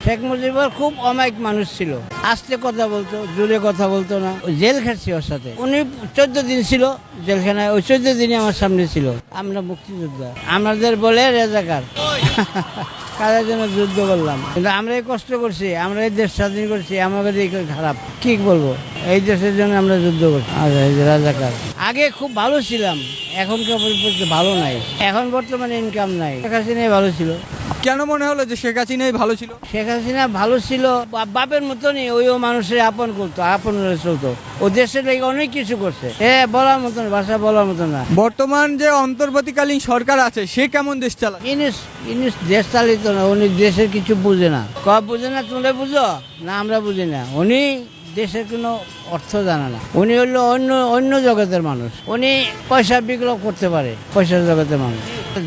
শেখ মুজিবুর খুব অমায়িক মানুষ ছিল, আস্তে কথা বলতো, জোরে কথা বলতো না। জেল খাটছি ওর সাথে, উনি 14 দিন ছিল জেলখানায়, ওই 14 দিনই আমার সামনে ছিল। আমরা মুক্তিযোদ্ধা, আমাদের বলে রেজাকার। কাদের জন্য যুদ্ধ করলাম, কিন্তু আমরা এই কষ্ট করছি, আমরা এই দেশ স্বাধীন করছি, আমাদের এই খারাপ কি বলবো, এই দেশের জন্য আমরা যুদ্ধ করছি। রাজাকার আগে খুব ভালো ছিলাম, এখনকার পরিস্থিতি ভালো নাই, এখন বর্তমানে ইনকাম নাই। শেখ হাসিনাই ভালো ছিল। কেন মনে হলো যে শেখ হাসিনাই ভালো ছিল? শেখ হাসিনা ভালো ছিল, বাপের মতনই, ওইও মানুষের আপন করতো, আপন চলতো। ও দেশের লেগে অনেক কিছু করছে, বলার মতন ভাষা বলার মতন না। বর্তমান যে অন্তর্বর্তীকালীন সরকার আছে সে কেমন দেশ চালায়? ইনিস দেশ চালিত না, উনি দেশের কিছু বুঝে না। বুঝে না, তোমরা বুঝো না, আমরা বুঝি না। উনি দেশের কোনো অর্থ জানে না। উনি হলো অন্য জগতের মানুষ, উনি পয়সা বিক্রয় করতে পারে, পয়সার জগতের মানুষ।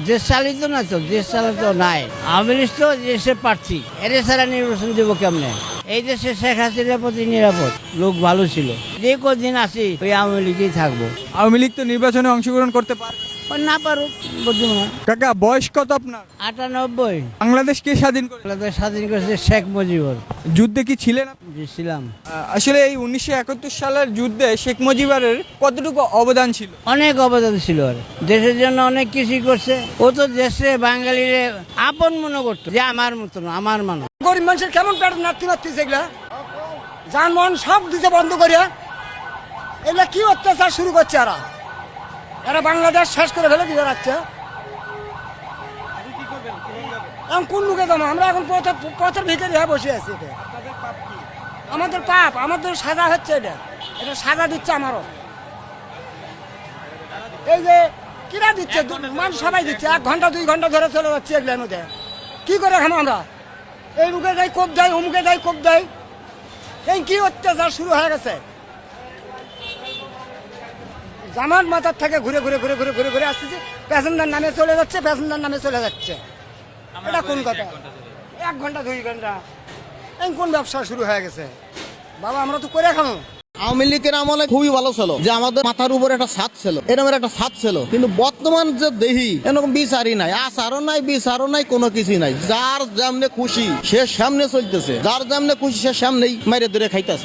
দেশ চালিত না তো, দেশ চালিত নাই। আওয়ামী লীগ তো দেশের প্রার্থী, এর ছাড়া নির্বাচন দেব কেমনে? এই দেশে শেখ হাসিনার প্রতি নিরাপদ, লোক ভালো ছিল। যে কদিন আছি ওই আওয়ামী লীগেই থাকবো। আওয়ামী লীগ তো নির্বাচনে অংশগ্রহণ করতে পারবে না, পারুক, বুঝবো না। কাকা বয়স কত আপনার? 98। বাংলাদেশ কে স্বাধীন করে? বাংলাদেশ স্বাধীন করেছে শেখ মুজিবুর। যুদ্ধে কি ছিলেন আপনি? জি, ছিলাম। আসলে এই 1971 সালের যুদ্ধে শেখ মুজিবুরের কতটুকু অবদান ছিল? অনেক অবদান ছিল, আর দেশের জন্য অনেক কিছুই করছে। ও তো দেশে বাঙালিরে আপন মনে করতো, যে আমার মতো না, আমার মানুষ। গরিব মানুষের কেমন পেট নাতি নাতিছে, এগুলা যানবাহন সব দিতে বন্ধ করে, এগুলা কি অত্যাচার শুরু করছে এরা বাংলাদেশ শেষ করে ফেলে দিয়ে যাচ্ছে। এখন কোন মুখে যাবো আমরা? এখন পথের ভিতরে বসে আছি। এটা আমাদের পাপ, আমাদের সাজা হচ্ছে। এটা সাজা দিচ্ছে আমারও। এই যে কিরা দিচ্ছে, মানুষ সবাই দিচ্ছে, 1 ঘন্টা 2 ঘন্টা ধরে চলে যাচ্ছে এগুলোর মধ্যে। কি করে খাবো আমরা? এই মুখে যাই কোপ দেয়, অমুকে যাই কোপ দেয়। এই কি অত্যাচার শুরু হয়ে গেছে। জামাত মাথার থেকে ঘুরে ঘুরে ঘুরে ঘুরে ঘুরে ঘুরে আসতেছে, প্যাসেঞ্জার নামে চলে যাচ্ছে, প্যাসেঞ্জার নামে চলে যাচ্ছে। এটা কোন কথা? 1 ঘন্টা 2 ঘন্টা এই কোন ব্যবসা শুরু হয়ে গেছে? বাবা আমরা তো করে খাবো। আওয়ামী লীগের আমলে খুবই ভালো ছিল, যে আমাদের মাথার উপর একটা ছাদ ছিল, এরকম একটা ছাদ ছিল। কিন্তু বর্তমান যে দেহি এরকম বিচারই নাই, আচারও নাই, বিচারও নাই, কোনো কিছুই নাই। যার যেমনে খুশি সে সামনে চলতেছে, যার যেমনে খুশি সে সামনেই মাইরে ধরে খাইতেছে।